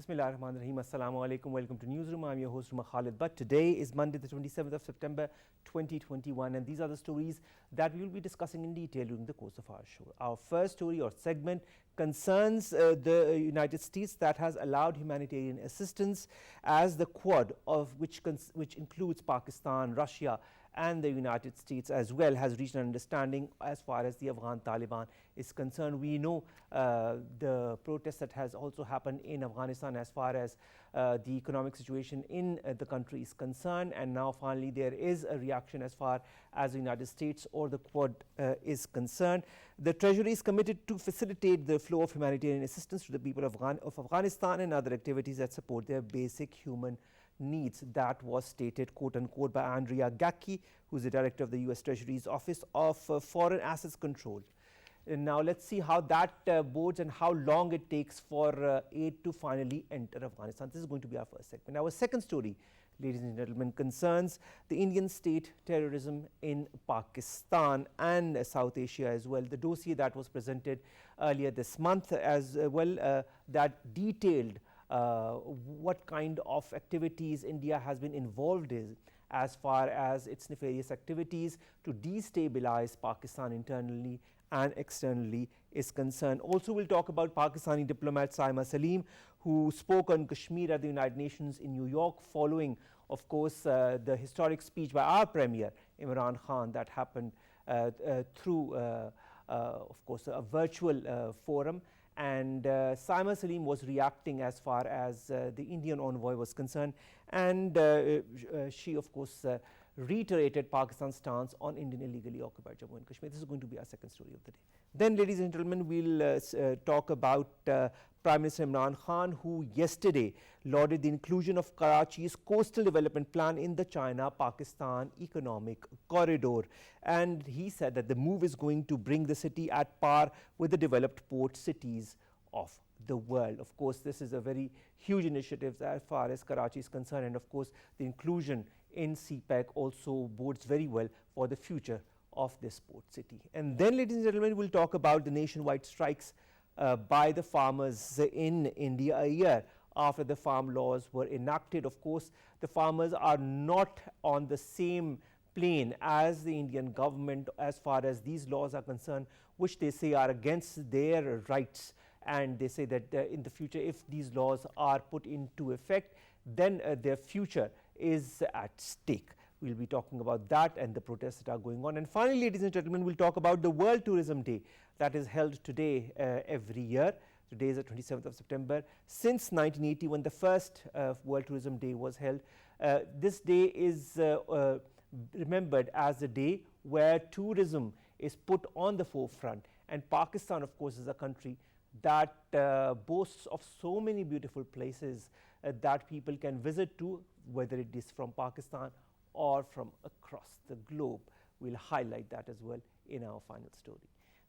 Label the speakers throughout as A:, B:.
A: Bismillahirrahmanirrahim. Assalamu alaikum. Welcome to Newsroom. I'm your host, Khalid. But today is Monday, the 27th of September, 2021. And these are the stories that we will be discussing in detail during the course of our show. Our first story or segment concerns the United States that has allowed humanitarian assistance as the Quad, of which includes Pakistan, Russia, and the United States as well, has reached an understanding as far as the Afghan Taliban is concerned. We know the protest that has also happened in Afghanistan as far as the economic situation in the country is concerned, and now finally there is a reaction as far as the United States or the Quad is concerned. The Treasury is committed to facilitate the flow of humanitarian assistance to the people of Afghanistan and other activities that support their basic human needs. That was stated, quote unquote, by Andrea Gacki, who is the director of the US Treasury's Office of Foreign Assets Control. And now let's see how that bodes and how long it takes for aid to finally enter Afghanistan. This is going to be our first segment. Our second story, ladies and gentlemen, concerns the Indian state terrorism in Pakistan and South Asia as well. The dossier that was presented earlier this month as well that detailed what kind of activities India has been involved in as far as its nefarious activities to destabilize Pakistan internally and externally is concerned. Also, we'll talk about Pakistani diplomat Saima Salim, who spoke on Kashmir at the United Nations in New York following, of course, the historic speech by our Premier Imran Khan that happened through, of course, a virtual forum. And Saima Salim was reacting as far as the Indian envoy was concerned, and she, of course, reiterated Pakistan's stance on Indian illegally occupied Jammu and Kashmir. This is going to be our second story of the day. Then, ladies and gentlemen, we'll talk about Prime Minister Imran Khan, who yesterday lauded the inclusion of Karachi's coastal development plan in the China-Pakistan economic corridor. And he said that the move is going to bring the city at par with the developed port cities of the world. Of course, this is a very huge initiative as far as Karachi is concerned, and of course, the inclusion in CPEC also bodes very well for the future of this port city. And then, ladies and gentlemen, we'll talk about the nationwide strikes by the farmers in India a year after the farm laws were enacted. Of course, the farmers are not on the same plane as the Indian government as far as these laws are concerned, which they say are against their rights. And they say that in the future, if these laws are put into effect, then their future is at stake. We'll be talking about that and the protests that are going on. And finally, ladies and gentlemen, we'll talk about the World Tourism Day that is held today every year. Today is the 27th of September. Since 1980, when the first World Tourism Day was held, this day is remembered as the day where tourism is put on the forefront. And Pakistan, of course, is a country that boasts of so many beautiful places that people can visit to, whether it is from Pakistan or from across the globe. We'll highlight that as well in our final story.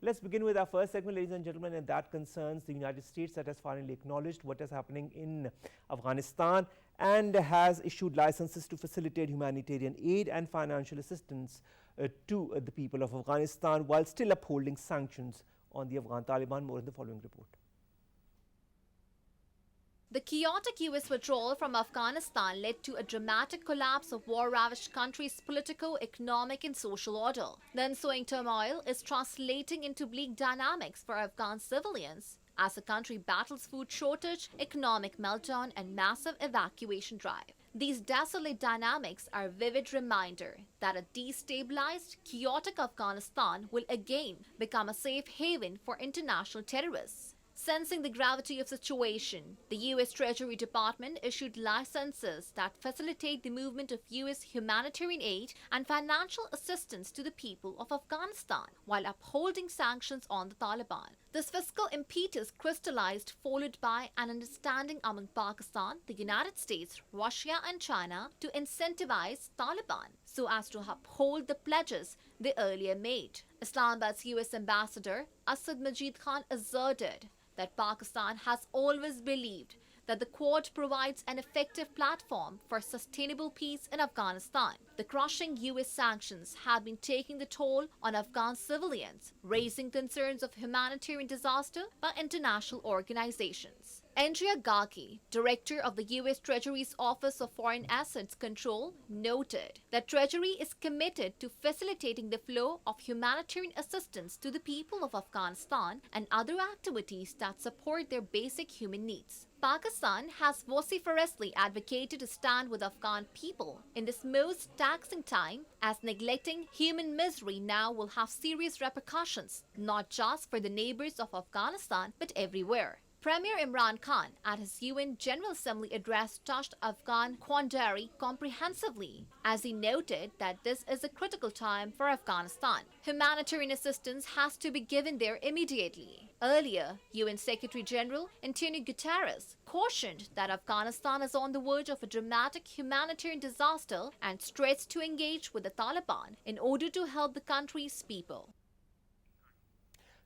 A: Let's begin with our first segment, ladies and gentlemen, and that concerns the United States that has finally acknowledged what is happening in Afghanistan and has issued licenses to facilitate humanitarian aid and financial assistance to the people of Afghanistan while still upholding sanctions on the Afghan Taliban. More in the following report.
B: The chaotic US withdrawal from Afghanistan led to a dramatic collapse of war-ravaged country's political, economic and social order. The ensuing turmoil is translating into bleak dynamics for Afghan civilians as the country battles food shortage, economic meltdown and massive evacuation drive. These desolate dynamics are a vivid reminder that a destabilized, chaotic Afghanistan will again become a safe haven for international terrorists. Sensing the gravity of the situation, the U.S. Treasury Department issued licenses that facilitate the movement of U.S. humanitarian aid and financial assistance to the people of Afghanistan while upholding sanctions on the Taliban. This fiscal impetus crystallized, followed by an understanding among Pakistan, the United States, Russia and China to incentivize Taliban so as to uphold the pledges they earlier made. Islamabad's U.S. Ambassador Asad Majid Khan asserted that Pakistan has always believed that the Quad provides an effective platform for sustainable peace in Afghanistan. The crushing US sanctions have been taking the toll on Afghan civilians, raising concerns of humanitarian disaster by international organizations. Andrea Gaki, director of the US Treasury's Office of Foreign Assets Control, noted that Treasury is committed to facilitating the flow of humanitarian assistance to the people of Afghanistan and other activities that support their basic human needs. Pakistan has vociferously advocated to stand with Afghan people in this most taxing time, as neglecting human misery now will have serious repercussions, not just for the neighbors of Afghanistan, but everywhere. Premier Imran Khan, at his UN General Assembly address, touched Afghan quandary comprehensively, as he noted that this is a critical time for Afghanistan. Humanitarian assistance has to be given there immediately. Earlier, UN Secretary General Antonio Guterres cautioned that Afghanistan is on the verge of a dramatic humanitarian disaster and stressed to engage with the Taliban in order to help the country's people.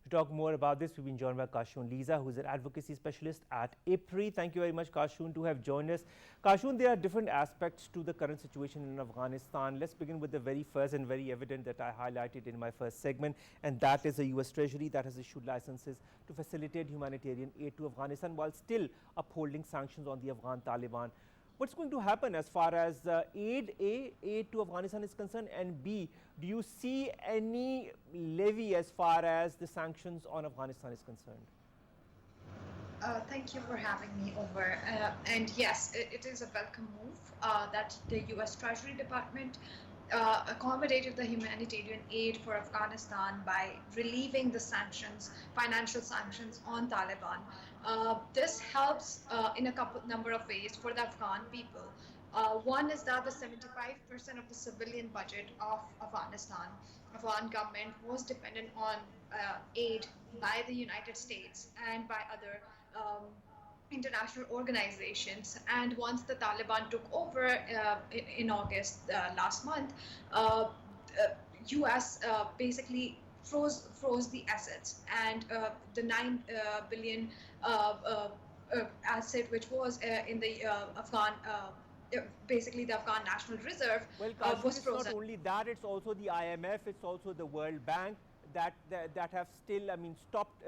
A: To talk more about this, we've been joined by Kashoon Leeza, who is an advocacy specialist at IPRI. Thank you very much, Kashoon, to have joined us. Kashoon, there are different aspects to the current situation in Afghanistan. Let's begin with the very first and very evident that I highlighted in my first segment, and that is the US Treasury that has issued licenses to facilitate humanitarian aid to Afghanistan while still upholding sanctions on the Afghan Taliban. What's going to happen as far as aid to Afghanistan is concerned, and B, do you see any levy as far as the sanctions on Afghanistan is concerned?
C: Thank you for having me over. And yes, it is a welcome move that the US Treasury Department accommodated the humanitarian aid for Afghanistan by relieving the sanctions, financial sanctions on Taliban. This helps in a number of ways for the Afghan people. One is that the 75% of the civilian budget of Afghan government was dependent on aid by the United States and by other international organizations. And once the Taliban took over in August last month, US basically froze the assets, and the 9 billion asset which was in the Afghan basically the Afghan National Reserve was frozen.
A: It's not only that, it's also the IMF, it's also the World Bank that have still, stopped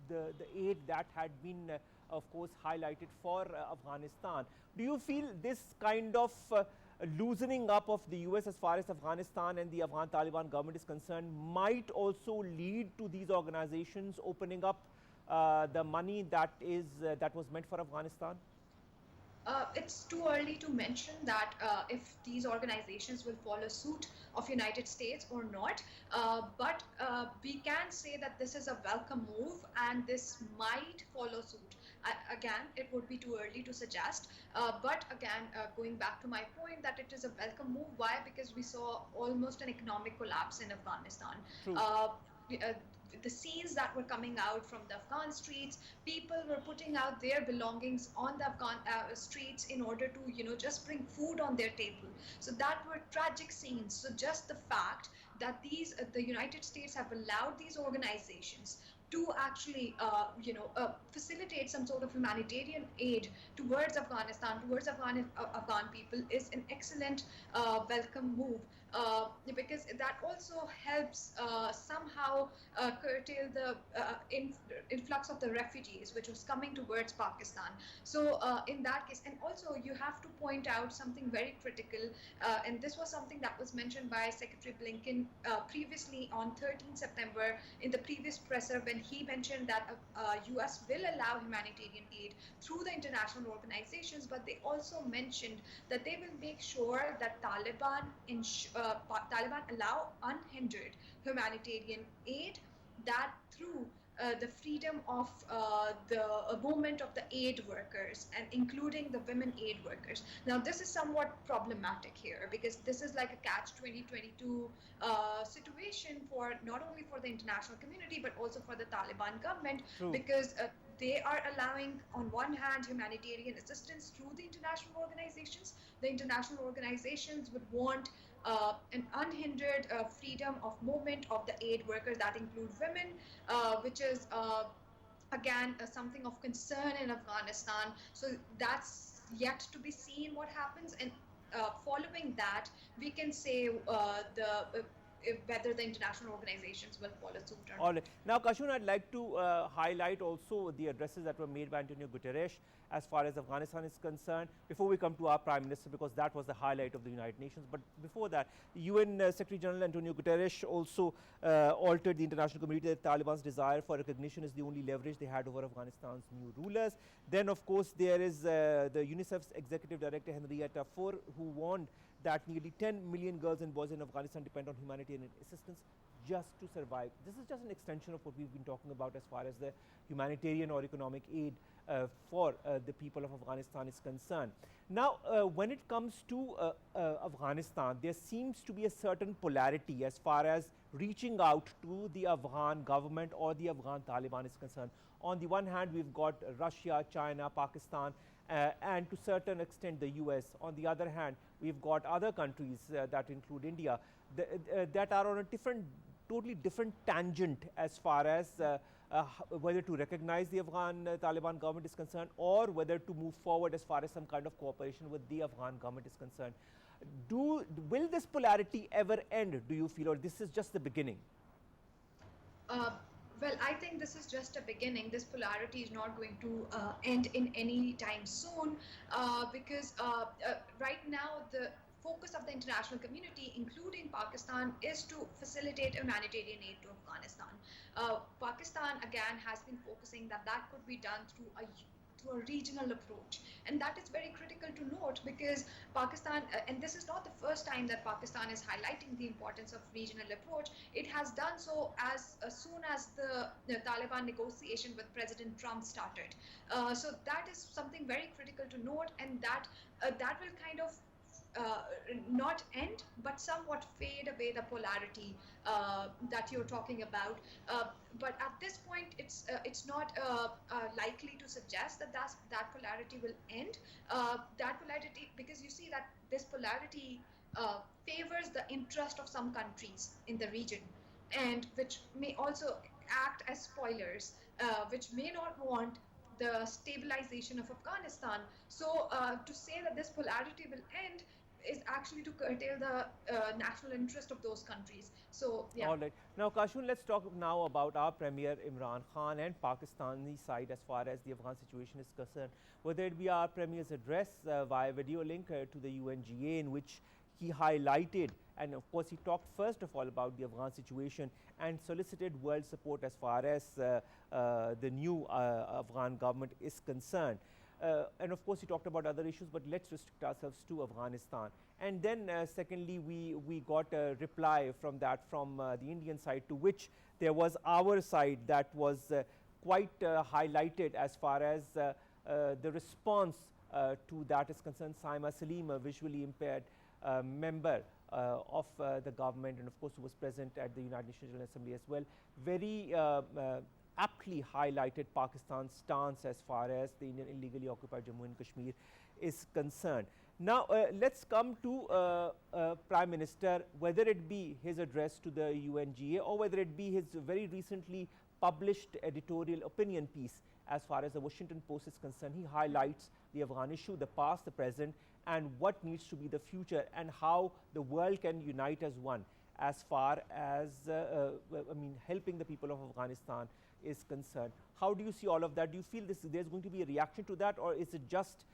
A: the aid that had been of course highlighted for Afghanistan. Do you feel this kind of loosening up of the US as far as Afghanistan and the Afghan Taliban government is concerned might also lead to these organizations opening up the money that was meant for Afghanistan?
C: It's too early to mention that if these organizations will follow suit of United States or not, but we can say that this is a welcome move and this might follow suit. Again, it would be too early to suggest, but again, going back to my point that it is a welcome move. Why? Because we saw almost an economic collapse in Afghanistan. The scenes that were coming out from the Afghan streets, people were putting out their belongings on the Afghan streets in order to, just bring food on their table. So that were tragic scenes. So just the fact that the United States have allowed these organizations to actually, facilitate some sort of humanitarian aid towards Afghanistan, towards Afghan people is an excellent welcome move. Because that also helps somehow curtail the influx of the refugees which was coming towards Pakistan. So in that case, and also you have to point out something very critical, and this was something that was mentioned by Secretary Blinken previously on 13 September in the previous presser, when he mentioned that US will allow humanitarian aid through the international organizations, but they also mentioned that they will make sure that Taliban allow unhindered humanitarian aid, that through the freedom of the movement of the aid workers, and including the women aid workers. Now, this is somewhat problematic here because this is like a catch-22 situation for not only for the international community but also for the Taliban government. True. Because they are allowing, on one hand, humanitarian assistance through the international organizations. The international organizations would want an unhindered freedom of movement of the aid workers that include women, which is again something of concern in Afghanistan. So that's yet to be seen what happens. And following that, we can say whether the international organizations will follow suit or
A: All right.
C: not.
A: Now, Kashoon, I'd like to highlight also the addresses that were made by Antonio Guterres as far as Afghanistan is concerned, before we come to our Prime Minister, because that was the highlight of the United Nations. But before that, UN Secretary General Antonio Guterres also altered the international community that Taliban's desire for recognition is the only leverage they had over Afghanistan's new rulers. Then, of course, there is the UNICEF's Executive Director Henrietta Fore, who warned that nearly 10 million girls and boys in Afghanistan depend on humanitarian assistance just to survive. This is just an extension of what we've been talking about as far as the humanitarian or economic aid for the people of Afghanistan is concerned. Now, when it comes to Afghanistan, there seems to be a certain polarity as far as reaching out to the Afghan government or the Afghan Taliban is concerned. On the one hand, we've got Russia, China, Pakistan, and to a certain extent the US. On the other hand, we've got other countries that include India that are on a totally different tangent as far as whether to recognize the Afghan Taliban government is concerned, or whether to move forward as far as some kind of cooperation with the Afghan government is concerned. Will this polarity ever end, do you feel, or this is just the beginning?
C: Uh, well, I think this is just a beginning. This polarity is not going to end in any time soon, because right now the focus of the international community, including Pakistan, is to facilitate humanitarian aid to Afghanistan. Pakistan again has been focusing that could be done through a regional approach, and that is very critical to note, because Pakistan, and this is not the first time that Pakistan is highlighting the importance of regional approach. It has done so as soon as the Taliban negotiation with President Trump started. So that is something very critical to note, and that will kind of uh, not end, but somewhat fade away the polarity that you're talking about. But at this point, it's not likely to suggest that polarity will end. That polarity, because you see that this polarity favors the interest of some countries in the region, and which may also act as spoilers, which may not want the stabilization of Afghanistan. So to say that this polarity will end is actually to curtail the national interest of those countries. So yeah.
A: All right. Now, Kashoon, let's talk now about our Premier Imran Khan and Pakistani side as far as the Afghan situation is concerned. Whether it be our Premier's address via video link to the UNGA, in which he highlighted, and of course he talked first of all about the Afghan situation and solicited world support as far as the new Afghan government is concerned. And of course, he talked about other issues, but let's restrict ourselves to Afghanistan. And then, secondly, we got a reply from that from the Indian side, to which there was our side that was quite highlighted as far as the response to that is concerned. Saima Salim, a visually impaired member of the government, and of course, who was present at the United Nations General Assembly as well, very aptly highlighted Pakistan's stance as far as the Indian illegally occupied Jammu and Kashmir is concerned. Now, let's come to Prime Minister, whether it be his address to the UNGA or whether it be his very recently published editorial opinion piece as far as the Washington Post is concerned. He highlights the Afghan issue, the past, the present, and what needs to be the future, and how the world can unite as one as far as helping the people of Afghanistan is concerned. How do you see all of that? Do you feel there's going to be a reaction to that, or is it just,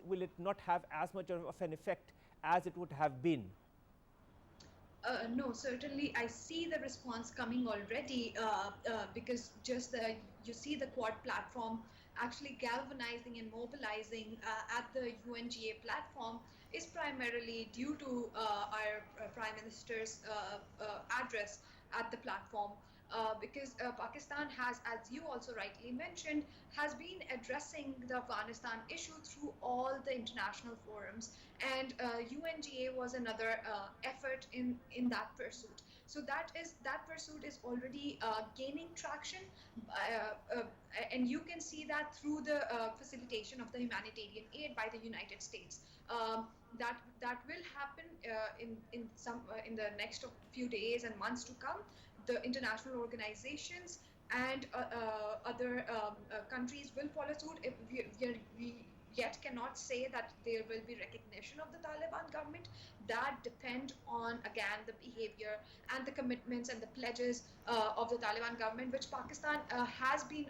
A: will it not have as much of an effect as it would have been?
C: No, certainly I see the response coming already, because you see the Quad platform actually galvanizing and mobilizing at the UNGA platform is primarily due to our Prime Minister's address at the platform. Because Pakistan has, as you also rightly mentioned, has been addressing the Afghanistan issue through all the international forums, and UNGA was another effort in that pursuit. So that pursuit is already gaining traction, and you can see that through the facilitation of the humanitarian aid by the United States. That will happen in the next few days and months to come. the international organizations and other countries will follow suit. If we yet cannot say that there will be recognition of the Taliban government. That depend on, again, the behavior and the commitments and the pledges of the Taliban government, which Pakistan has been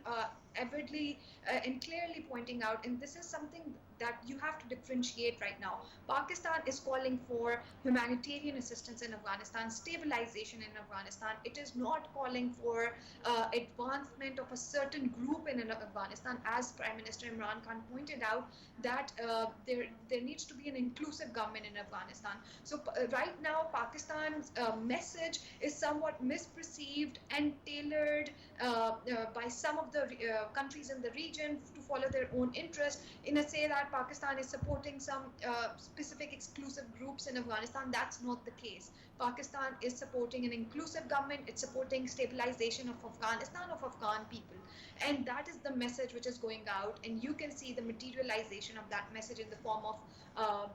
C: avidly and clearly pointing out. And this is something that you have to differentiate right now. Pakistan is calling for humanitarian assistance in Afghanistan, stabilization in Afghanistan. It is not calling for advancement of a certain group in Afghanistan, as Prime Minister Imran Khan pointed out, that there needs to be an inclusive government in Afghanistan. So right now, Pakistan's message is somewhat misperceived and tailored by some of the countries in the region to follow their own interest, in a say that Pakistan is supporting some specific exclusive groups in Afghanistan. That's not the case. Pakistan is supporting an inclusive government. It's supporting stabilization of Afghanistan, of Afghan people. And that is the message which is going out. And you can see the materialization of that message in the form of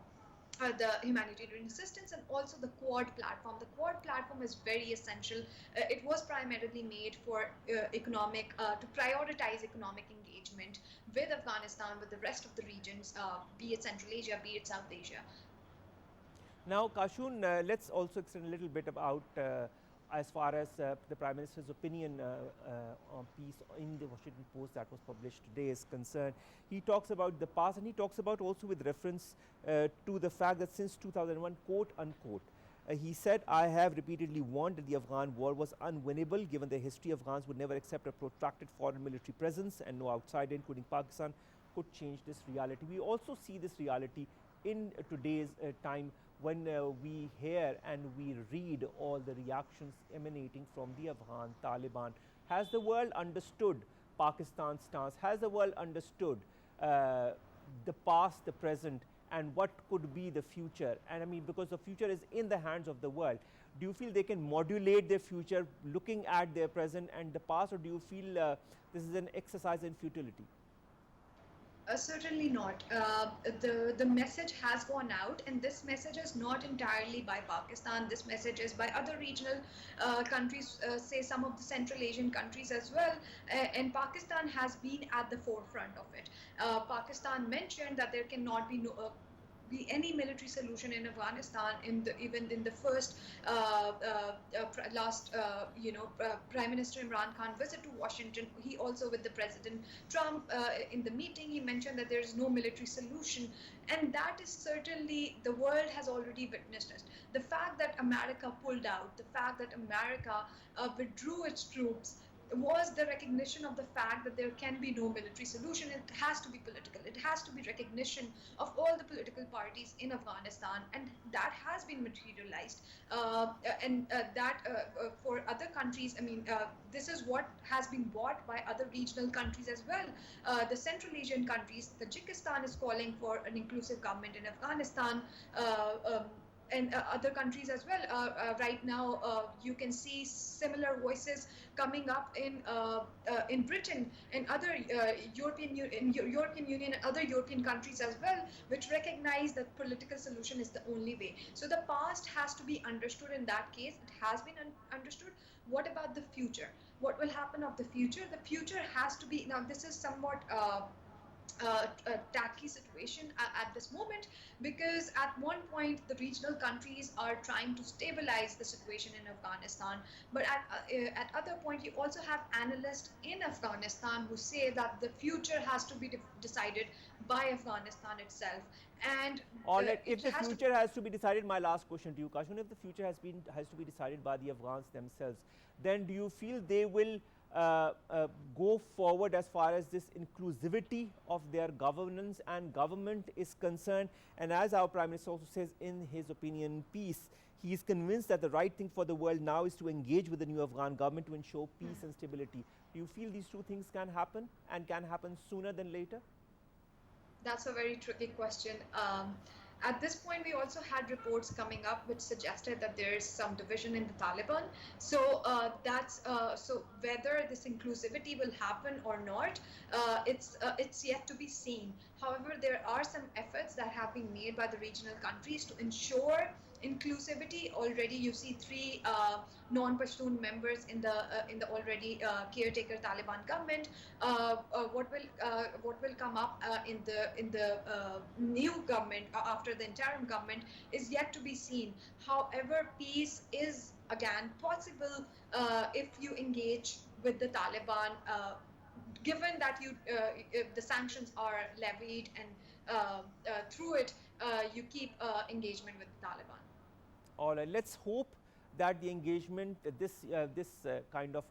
C: the humanitarian assistance and also the Quad platform. The Quad platform is very essential. It was primarily made for to prioritize economic engagement with Afghanistan, with the rest of the regions, be it Central Asia, be it South Asia.
A: Now, Kashoon, let's also extend a little bit about as far as the Prime Minister's opinion on piece in the Washington Post that was published today is concerned. He talks about the past, and he talks about also with reference to the fact that since 2001, quote unquote, he said, I have repeatedly warned that the Afghan war was unwinnable given the history. Afghans would never accept a protracted foreign military presence, and no outsider, including Pakistan, could change this reality. We also see this reality in today's time when we hear and we read all the reactions emanating from the Afghan Taliban. Has the world understood Pakistan's stance? Has the world understood the past, the present, and what could be the future? And I mean, because the future is in the hands of the world, do you feel they can modulate their future looking at their present and the past, or do you feel this is an exercise in futility?
C: Certainly not. The message has gone out, and this message is not entirely by Pakistan. This message is by other regional countries, say some of the Central Asian countries as well, and Pakistan has been at the forefront of it. Pakistan mentioned that there cannot be any military solution in Afghanistan even in the first last Prime Minister Imran Khan visit to Washington. He also with the President Trump in the meeting, he mentioned that there is no military solution, and that is certainly the world has already witnessed it. The fact that America pulled out, the fact that America withdrew its troops was the recognition of the fact that there can be no military solution. It has to be political. It has to be recognition of all the political parties in Afghanistan, and that has been materialized. For other countries, I mean, this is what has been bought by other regional countries as well. The Central Asian countries, Tajikistan is calling for an inclusive government in Afghanistan. And other countries as well. Right now, you can see similar voices coming up in Britain and other European Union and other European countries as well, which recognize that political solution is the only way. So the past has to be understood in that case. It has been understood. What about the future? What will happen of the future? The future has to be, now this is somewhat a tacky situation at this moment, because at one point the regional countries are trying to stabilize the situation in Afghanistan, but at other point you also have analysts in Afghanistan who say that the future has to be decided by Afghanistan itself. And
A: all right, if the future has to be decided, my last question to you, Kashoon, if the future has to be decided by the Afghans themselves, then do you feel they will go forward as far as this inclusivity of their governance and government is concerned? And as our Prime Minister also says in his opinion piece, he is convinced that the right thing for the world now is to engage with the new Afghan government to ensure peace and stability. Do you feel these two things can happen, and can happen sooner than later?
C: That's a very tricky question. At this point, we also had reports coming up which suggested that there is some division in the Taliban. So so whether this inclusivity will happen or not, it's yet to be seen. However, there are some efforts that have been made by the regional countries to ensure inclusivity. Already, you see three non-Pashtun members in the already caretaker Taliban government. What will come up in the new government after the interim government is yet to be seen. However, peace is again possible if you engage with the Taliban. Given that if the sanctions are levied and through it you keep engagement with the Taliban.
A: All right, let's hope that the engagement, this kind of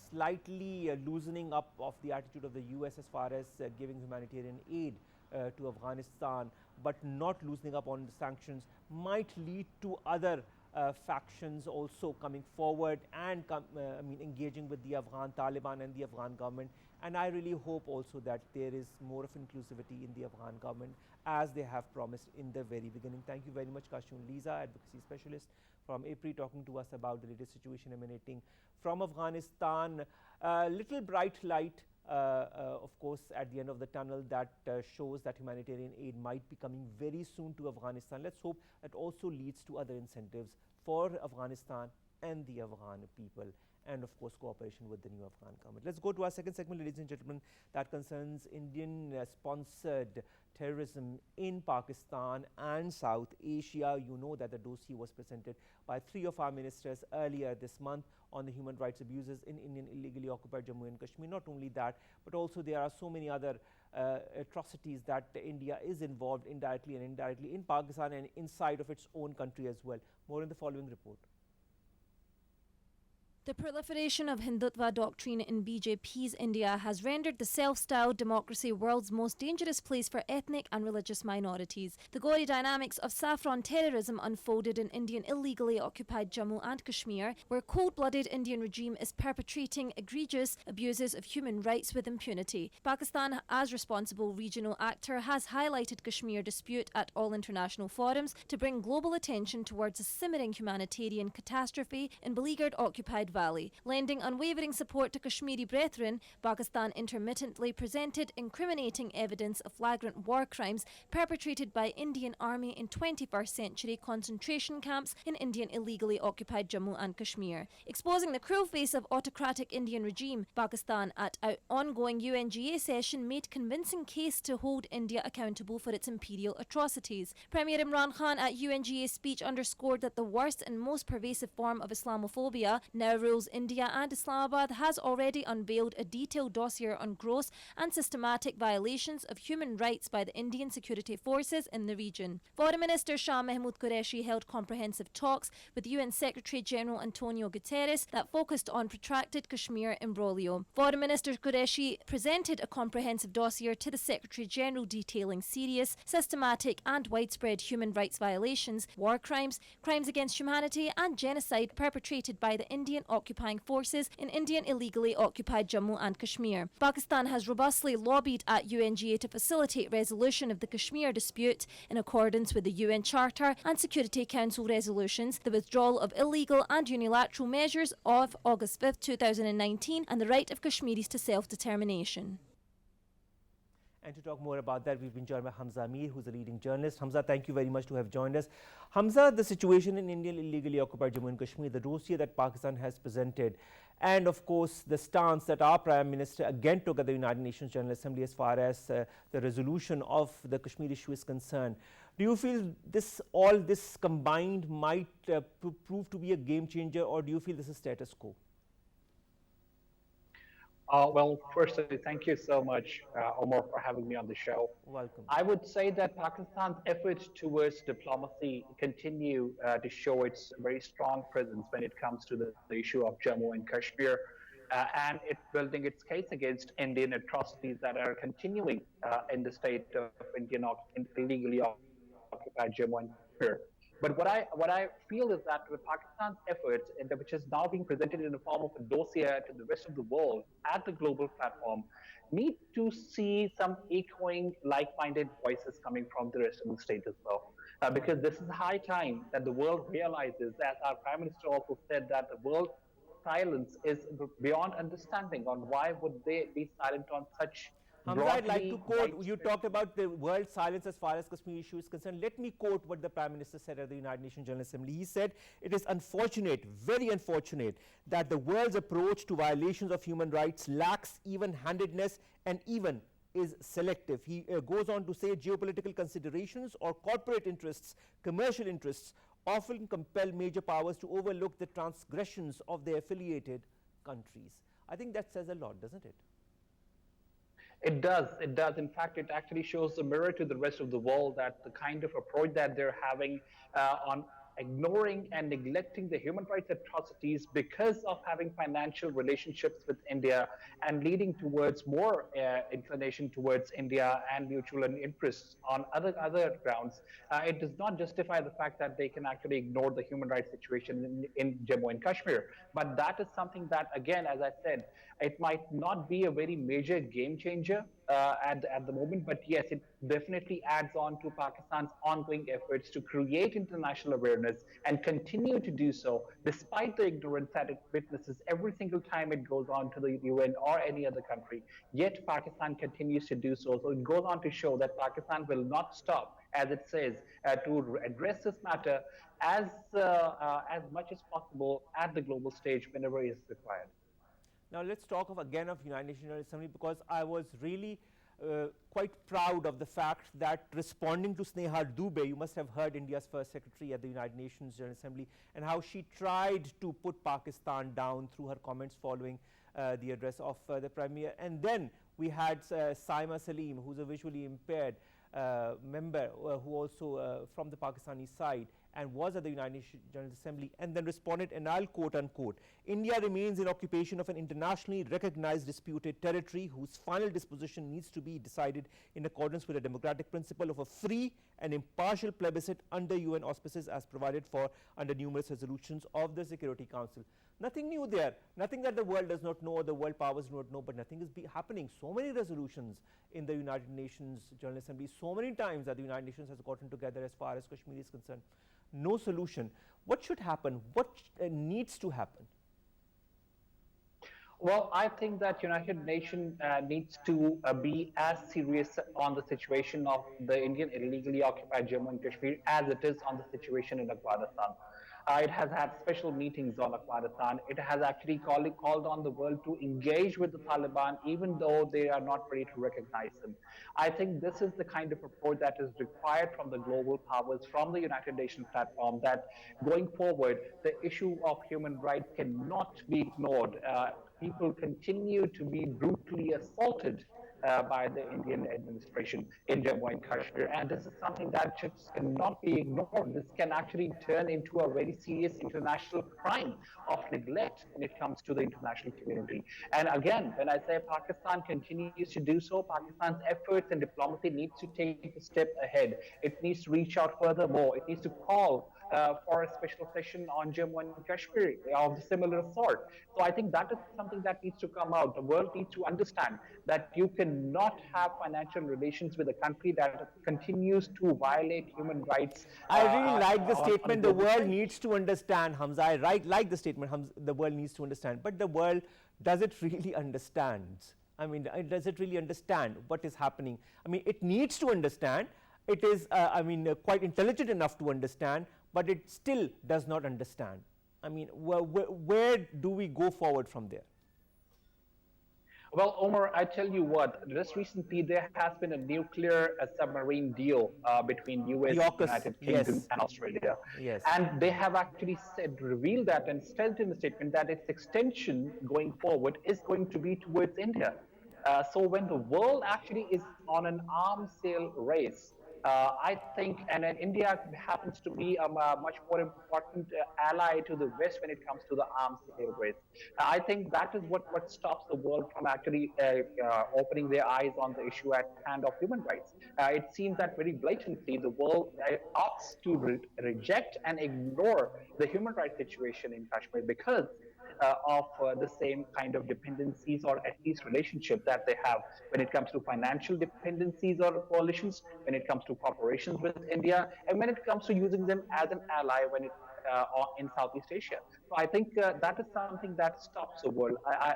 A: slightly loosening up of the attitude of the US as far as giving humanitarian aid to Afghanistan, but not loosening up on the sanctions, might lead to other factions also coming forward and engaging with the Afghan Taliban and the Afghan government. And I really hope also that there is more of inclusivity in the Afghan government as they have promised in the very beginning. Thank you very much, Kashoon. Leeza, advocacy specialist from IPRI, talking to us about the latest situation emanating from Afghanistan. Little bright light, of course, at the end of the tunnel that shows that humanitarian aid might be coming very soon to Afghanistan. Let's hope that also leads to other incentives for Afghanistan and the Afghan people, and of course cooperation with the new Afghan government. Let's go to our second segment, ladies and gentlemen, that concerns Indian sponsored terrorism in Pakistan and South Asia. You know that the dossier was presented by 3 of our ministers earlier this month on the human rights abuses in Indian illegally occupied Jammu and Kashmir. Not only that, but also there are so many other atrocities that India is involved indirectly and indirectly in Pakistan and inside of its own country as well. More in the following report.
D: The proliferation of Hindutva doctrine in BJP's India has rendered the self-styled democracy world's most dangerous place for ethnic and religious minorities. The gory dynamics of saffron terrorism unfolded in Indian illegally occupied Jammu and Kashmir, where cold-blooded Indian regime is perpetrating egregious abuses of human rights with impunity. Pakistan, as responsible regional actor, has highlighted Kashmir dispute at all international forums to bring global attention towards a simmering humanitarian catastrophe in beleaguered occupied Valley. Lending unwavering support to Kashmiri brethren, Pakistan intermittently presented incriminating evidence of flagrant war crimes perpetrated by Indian Army in 21st century concentration camps in Indian illegally occupied Jammu and Kashmir. Exposing the cruel face of autocratic Indian regime, Pakistan at an ongoing UNGA session made convincing case to hold India accountable for its imperial atrocities. Premier Imran Khan at UNGA's speech underscored that the worst and most pervasive form of Islamophobia now rules India, and Islamabad has already unveiled a detailed dossier on gross and systematic violations of human rights by the Indian security forces in the region. Foreign Minister Shah Mahmood Qureshi held comprehensive talks with UN Secretary General Antonio Guterres that focused on protracted Kashmir imbroglio. Foreign Minister Qureshi presented a comprehensive dossier to the Secretary General detailing serious, systematic and widespread human rights violations, war crimes, crimes against humanity and genocide perpetrated by the Indian occupying forces in Indian illegally occupied Jammu and Kashmir. Pakistan has robustly lobbied at UNGA to facilitate resolution of the Kashmir dispute in accordance with the UN Charter and Security Council resolutions, the withdrawal of illegal and unilateral measures of August 5, 2019, and the right of Kashmiris to self-determination.
A: And to talk more about that, we've been joined by Hamza Ameer, who's a leading journalist. Hamza, thank you very much to have joined us. Hamza, the situation in Indian illegally occupied Jammu and Kashmir, the dossier that Pakistan has presented, and of course the stance that our Prime Minister again took at the United Nations General Assembly as far as the resolution of the Kashmir issue is concerned. Do you feel all this combined might prove to be a game changer, or do you feel this is status quo?
E: Well, firstly, thank you so much, Omar, for having me on the show.
A: Welcome.
E: I would say that Pakistan's efforts towards diplomacy continue to show its very strong presence when it comes to the issue of Jammu and Kashmir, and it's building its case against Indian atrocities that are continuing in the state of illegally occupied Jammu and Kashmir. But what I feel is that with Pakistan's efforts, which is now being presented in the form of a dossier to the rest of the world at the global platform, need to see some echoing like-minded voices coming from the rest of the state as well. Because this is high time that the world realizes, as our Prime Minister also said, that the world's silence is beyond understanding on why would they be silent on such
A: Hamza, I'd like to
E: broadly
A: quote, you
E: widespread.
A: talked about the world silence as far as Kashmir issue is concerned. Let me quote what the Prime Minister said at the United Nations General Assembly. He said, it is unfortunate, very unfortunate, that the world's approach to violations of human rights lacks even-handedness and even is selective. He goes on to say geopolitical considerations or corporate interests, commercial interests, often compel major powers to overlook the transgressions of their affiliated countries. I think that says a lot, doesn't it?
E: It does. It does. In fact, it actually shows the mirror to the rest of the world that the kind of approach that they're having on ignoring and neglecting the human rights atrocities because of having financial relationships with India and leading towards more inclination towards India and mutual interests on other grounds. It does not justify the fact that they can actually ignore the human rights situation in Jammu and Kashmir. But that is something that, again, as I said, it might not be a very major game changer at the moment, but yes, it definitely adds on to Pakistan's ongoing efforts to create international awareness and continue to do so despite the ignorance that it witnesses every single time it goes on to the UN or any other country. Yet Pakistan continues to do so. So it goes on to show that Pakistan will not stop, as it says, to address this matter as much as possible at the global stage whenever it is required.
A: Now let's talk again of United Nations General Assembly, because I was really quite proud of the fact that responding to Sneha Dubey, you must have heard India's first secretary at the United Nations General Assembly, and how she tried to put Pakistan down through her comments following the address of the Premier. And then we had Saima Salim, who's a visually impaired member who also from the Pakistani side and was at the United Nations General Assembly, and then responded, and I'll quote unquote, India remains in occupation of an internationally recognized disputed territory whose final disposition needs to be decided in accordance with a democratic principle of a free and impartial plebiscite under UN auspices as provided for under numerous resolutions of the Security Council. Nothing new there, nothing that the world does not know or the world powers do not know, but nothing is happening. So many resolutions in the United Nations General Assembly, so many times that the United Nations has gotten together as far as Kashmir is concerned. No solution. What should happen? What needs to happen?
E: Well, I think that United Nations needs to be as serious on the situation of the Indian illegally occupied Jammu and Kashmir as it is on the situation in Afghanistan. It has had special meetings on Afghanistan. It has actually called on the world to engage with the Taliban, even though they are not ready to recognize them. I think this is the kind of approach that is required from the global powers, from the United Nations platform, that going forward, the issue of human rights cannot be ignored. People continue to be brutally assaulted by the Indian administration in Jammu and Kashmir. And this is something that just cannot be ignored. This can actually turn into a very serious international crime of neglect when it comes to the international community. And again, when I say Pakistan continues to do so, Pakistan's efforts and diplomacy needs to take a step ahead. It needs to reach out furthermore. It needs to call for a special session on Jammu and Kashmir of a similar sort. So I think that is something that needs to come out. The world needs to understand that you cannot have financial relations with a country that continues to violate human rights.
A: I really like the statement, the world
E: stage.
A: needs to understand, Hamza. I like the statement, Hamza, the world needs to understand. But the world, does it really understand? I mean, does it really understand what is happening? I mean, it needs to understand. It is, quite intelligent enough to understand, but it still does not understand. I mean, where do we go forward from there?
E: Well, Omar, I tell you what, just recently there has been a nuclear submarine deal between US, United Kingdom,
A: yes,
E: and Australia.
A: Yes.
E: And they have actually revealed that and said in the statement that its extension going forward is going to be towards India. So when the world actually is on an arms sale race, I think, and India happens to be a much more important ally to the West when it comes to the arms sale race. I think that is what stops the world from actually opening their eyes on the issue at hand of human rights. It seems that very blatantly the world opts to reject and ignore the human rights situation in Kashmir because of the same kind of dependencies or at least relationship that they have when it comes to financial dependencies or coalitions, when it comes to cooperations with India, and when it comes to using them as an ally when it in Southeast Asia. So I think that is something that stops the world. I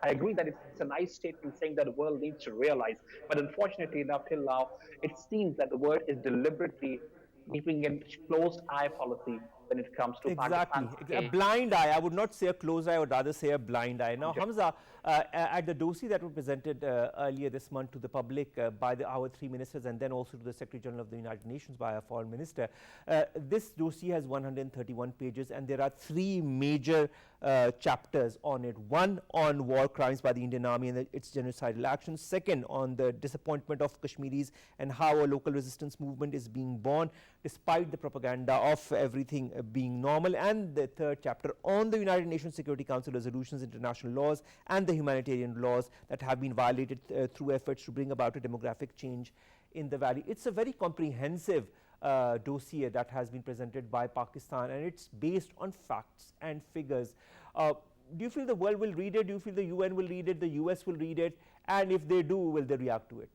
E: agree that it's a nice statement saying that the world needs to realize, but unfortunately enough, till now, it seems that the world is deliberately keeping a closed eye policy when it comes to
A: Exactly.
E: Pakistan's
A: A
E: case.
A: blind eye. I would not say a closed eye, I would rather say a blind eye. Now, Hamza, at the dossier that was presented earlier this month to the public by our three ministers and then also to the Secretary General of the United Nations by our foreign minister, this dossier has 131 pages and there are three major chapters on it. One on war crimes by the Indian Army and its genocidal actions. Second, on the disappointment of Kashmiris and how a local resistance movement is being born despite the propaganda of everything being normal. And the third chapter on the United Nations Security Council resolutions, international laws and the humanitarian laws that have been violated through efforts to bring about a demographic change in the valley. It's a very comprehensive dossier that has been presented by Pakistan and it's based on facts and figures. Do you feel the world will read it? Do you feel the UN will read it? The US will read it? And if they do, will they react to it?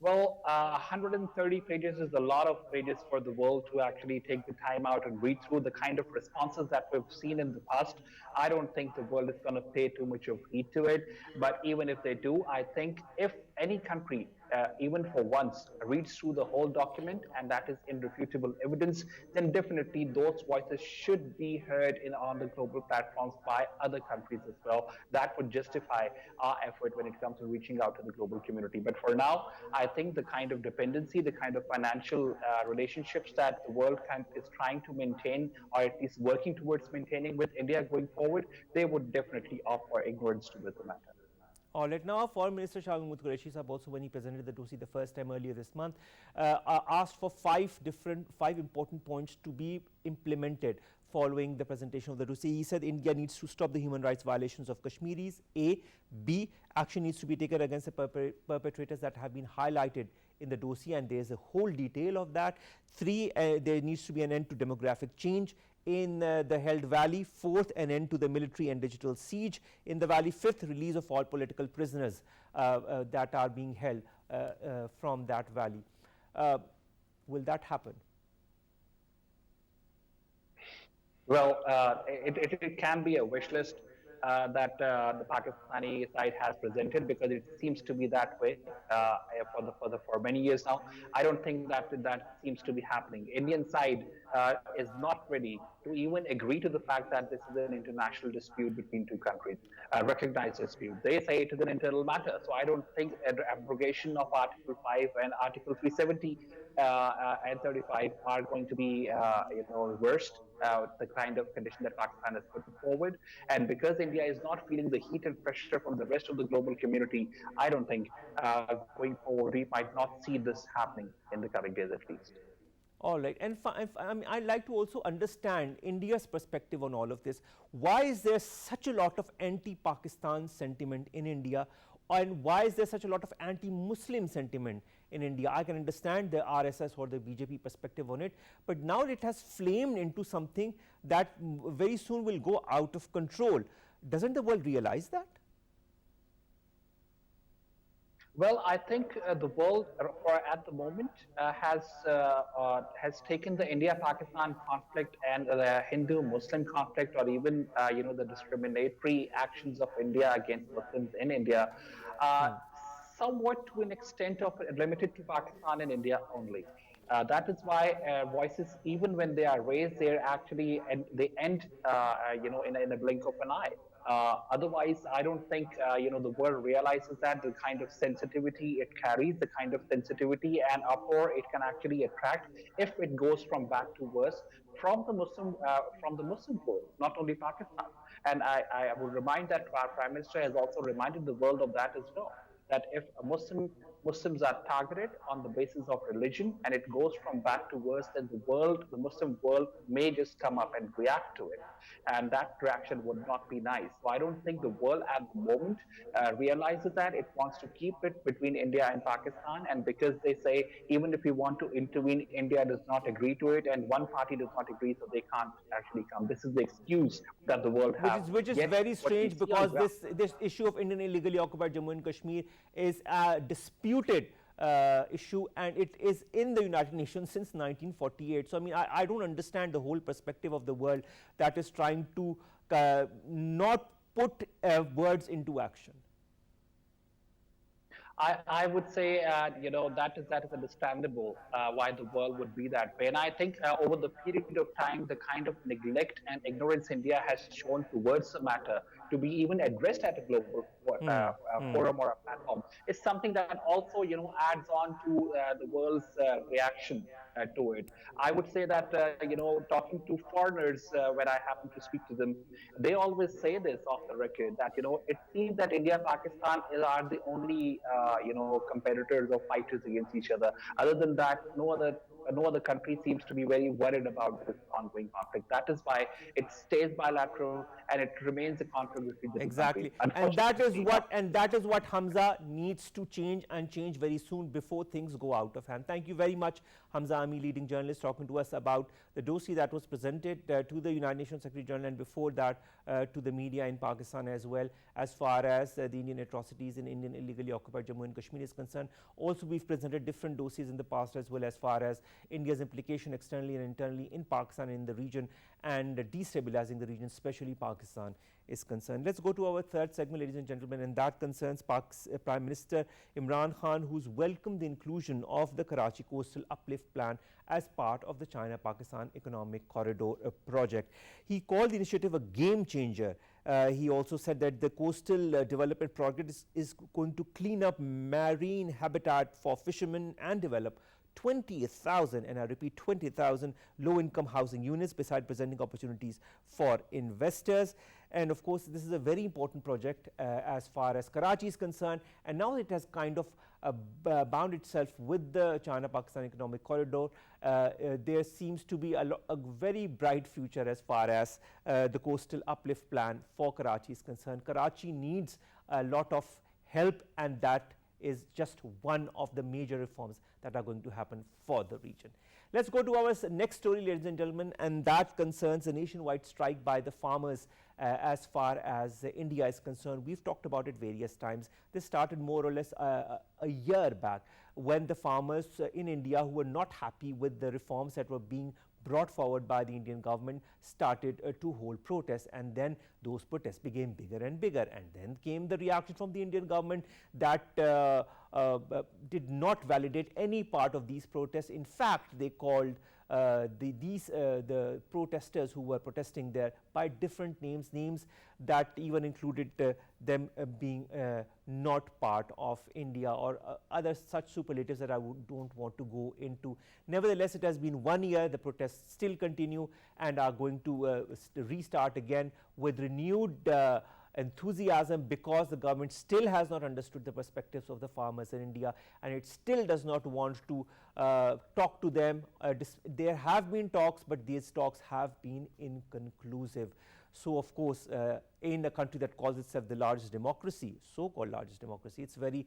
E: Well, 130 pages is a lot of pages for the world to actually take the time out and read through the kind of responses that we've seen in the past. I don't think the world is going to pay too much of heed to it. But even if they do, I think if any country, even for once, reads through the whole document and that is irrefutable evidence, then definitely those voices should be heard on the global platforms by other countries as well. That would justify our effort when it comes to reaching out to the global community. But for now, I think the kind of dependency, the kind of financial relationships that the world is trying to maintain, or at least working towards maintaining with India going forward, they would definitely offer ignorance to the matter.
A: All right. Now, Foreign Minister Shah Mahmood Qureshi Sahab also, when he presented the dossier the first time earlier this month, asked for five important points to be implemented following the presentation of the dossier. He said India needs to stop the human rights violations of Kashmiris, A. B. Action needs to be taken against the perpetrators that have been highlighted in the dossier, and there is a whole detail of that. 3. There needs to be an end to demographic change in the held valley. 4th, an end to the military and digital siege in the valley. 5th, release of all political prisoners that are being held from that valley. Will that happen?
E: Well, it can be a wish list that the Pakistani side has presented, because it seems to be that way for many years now. I don't think that seems to be happening. Indian side is not ready to even agree to the fact that this is an international dispute between two countries, a recognized dispute. They say it is an internal matter. So I don't think abrogation of Article 5 and Article 370 and 35 are going to be reversed. The kind of condition that Pakistan has put forward. And because India is not feeling the heat and pressure from the rest of the global community, I don't think going forward we might not see this happening in the coming days at least.
A: All right. And I mean, I'd like to also understand India's perspective on all of this. Why is there such a lot of anti-Pakistan sentiment in India? And why is there such a lot of anti-Muslim sentiment in India? I can understand the RSS or the BJP perspective on it, but now it has flamed into something that very soon will go out of control. Doesn't the world realize that?
E: Well, I think the world, at the moment, has taken the India-Pakistan conflict and the Hindu-Muslim conflict, or even the discriminatory actions of India against Muslims in India, somewhat to an extent of limited to Pakistan and India only. That is why voices, even when they are raised, they end in a blink of an eye. Otherwise, I don't think the world realizes that the kind of sensitivity it carries, the kind of sensitivity and uproar it can actually attract if it goes from bad to worse from the Muslim world, not only Pakistan. And I would remind that our Prime Minister has also reminded the world of that as well. That if Muslims are targeted on the basis of religion and it goes from bad to worse, then the Muslim world may just come up and react to it. And that reaction would not be nice. So I don't think the world at the moment realizes that. It wants to keep it between India and Pakistan. And because they say, even if we want to intervene, India does not agree to it, and one party does not agree, so they can't actually come. This is the excuse that the world has.
A: Which is very strange, because this issue of Indian illegally occupied Jammu and Kashmir is disputed issue, and it is in the United Nations since 1948. So I mean, I don't understand the whole perspective of the world that is trying to not put words into action.
E: I would say, that is understandable why the world would be that way. And I think over the period of time, the kind of neglect and ignorance India has shown towards the matter to be even addressed at a global forum or a platform is something that also, adds on to the world's reaction to it. I would say that, talking to foreigners when I happen to speak to them, they always say this off the record that, it seems that India and Pakistan are the only, competitors or fighters against each other. Other than that, no other country seems to be very worried about this ongoing conflict. That is why it stays bilateral and it remains a controversy.
A: Exactly, and that is what Hamza needs to change, and change very soon before things go out of hand. Thank you very much, Hamza Ameer, leading journalist, talking to us about the dossier that was presented to the United Nations Secretary General, and before that to the media in Pakistan as well, as far as the Indian atrocities in Indian illegally occupied Jammu and Kashmir is concerned. Also, we've presented different dossiers in the past as well, as far as India's implication externally and internally in Pakistan and in the region, and destabilizing the region, especially Pakistan, is concerned. Let's go to our third segment, ladies and gentlemen, and that concerns Prime Minister Imran Khan, who's welcomed the inclusion of the Karachi Coastal Uplift Plan as part of the China-Pakistan Economic Corridor project. He called the initiative a game changer. He also said that the coastal development project is going to clean up marine habitat for fishermen and develop 20,000, and I repeat 20,000 low-income housing units, beside presenting opportunities for investors. And of course, this is a very important project as far as Karachi is concerned, and now it has kind of bound itself with the China-Pakistan Economic Corridor. There seems to be a very bright future as far as the coastal uplift plan for Karachi is concerned. Karachi needs a lot of help, and that is just one of the major reforms that are going to happen for the region. Let's go to our next story, ladies and gentlemen, and that concerns a nationwide strike by the farmers as far as India is concerned. We've talked about it various times. This started more or less a year back, when the farmers in India who were not happy with the reforms that were being brought forward by the Indian government started to hold protests, and then those protests became bigger and bigger, and then came the reaction from the Indian government that did not validate any part of these protests. In fact, they called the protesters who were protesting there by different names that even included them being not part of India, or other such superlatives that I don't want to go into. Nevertheless, it has been 1 year. The protests still continue and are going to restart again with renewed enthusiasm, because the government still has not understood the perspectives of the farmers in India, and it still does not want to talk to them. There have been talks, but these talks have been inconclusive. So of course, in a country that calls itself the largest democracy, so-called largest democracy, it's very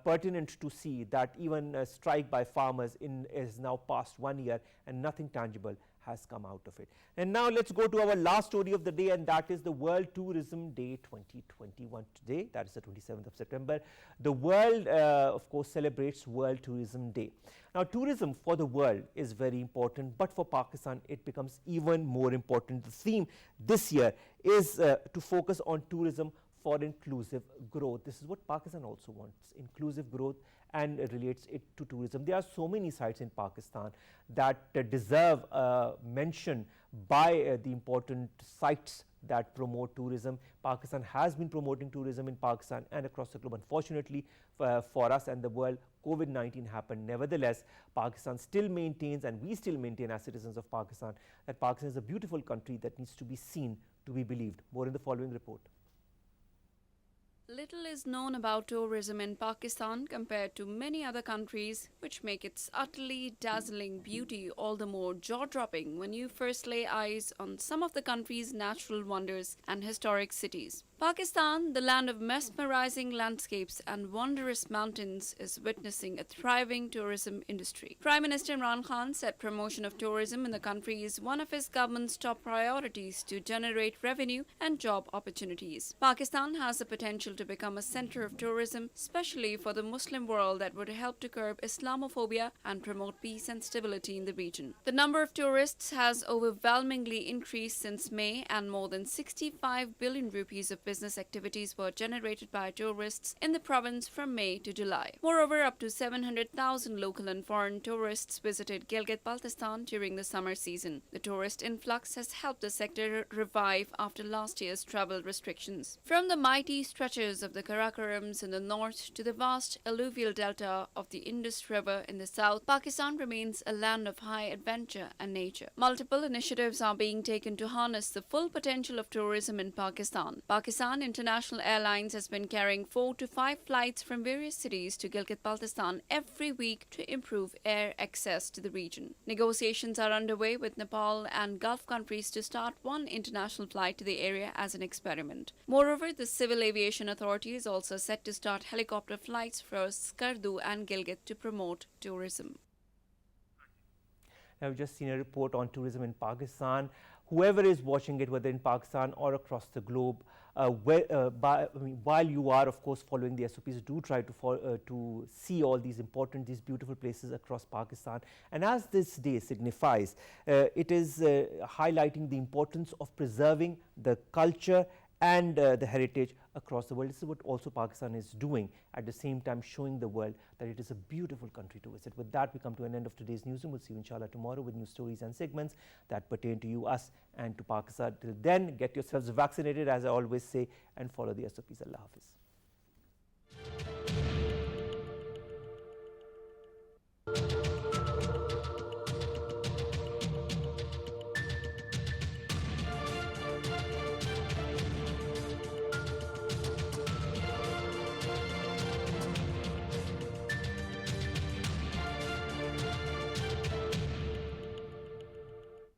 A: pertinent to see that even a strike by farmers is now past 1 year and nothing tangible has come out of it. And now let's go to our last story of the day, and that is the World Tourism Day 2021 today. That is the 27th of September. The world, of course, celebrates World Tourism Day. Now, tourism for the world is very important, but for Pakistan, it becomes even more important. The theme this year is to focus on tourism for inclusive growth. This is what Pakistan also wants, inclusive growth, and relates it to tourism. There are so many sites in Pakistan that deserve mention by the important sites that promote tourism. Pakistan has been promoting tourism in Pakistan and across the globe. Unfortunately for us and the world, COVID-19 happened. Nevertheless, Pakistan still maintains, and we still maintain as citizens of Pakistan, that Pakistan is a beautiful country that needs to be seen, to be believed. More in the following report.
F: Little is known about tourism in Pakistan compared to many other countries, which make its utterly dazzling beauty all the more jaw-dropping when you first lay eyes on some of the country's natural wonders and historic cities. Pakistan, the land of mesmerizing landscapes and wondrous mountains, is witnessing a thriving tourism industry. Prime Minister Imran Khan said promotion of tourism in the country is one of his government's top priorities to generate revenue and job opportunities. Pakistan has the potential to become a center of tourism, especially for the Muslim world, that would help to curb Islamophobia and promote peace and stability in the region. The number of tourists has overwhelmingly increased since May, and more than 65 billion rupees of business activities were generated by tourists in the province from May to July. Moreover, up to 700,000 local and foreign tourists visited Gilgit-Baltistan during the summer season. The tourist influx has helped the sector revive after last year's travel restrictions. From the mighty stretches of the Karakorams in the north to the vast alluvial delta of the Indus River in the south, Pakistan remains a land of high adventure and nature. Multiple initiatives are being taken to harness the full potential of tourism in Pakistan. Pakistan International Airlines has been carrying 4 to 5 flights from various cities to Gilgit-Baltistan every week to improve air access to the region. Negotiations are underway with Nepal and Gulf countries to start one international flight to the area as an experiment. Moreover, the Civil Aviation Authority is also set to start helicopter flights for Skardu and Gilgit to promote tourism.
A: Now, we've just seen a report on tourism in Pakistan. Whoever is watching it, whether in Pakistan or across the globe, while you are, of course, following the SOPs, do try to see all these important, these beautiful places across Pakistan. And as this day signifies, it is highlighting the importance of preserving the culture and the heritage across the world. This is what also Pakistan is doing, at the same time showing the world that it is a beautiful country to visit. With that, we come to an end of today's newsroom. We'll see you inshallah tomorrow with new stories and segments that pertain to you, us and to Pakistan. Till then, get yourselves vaccinated, as I always say, and follow the SOPs. Allah Hafiz.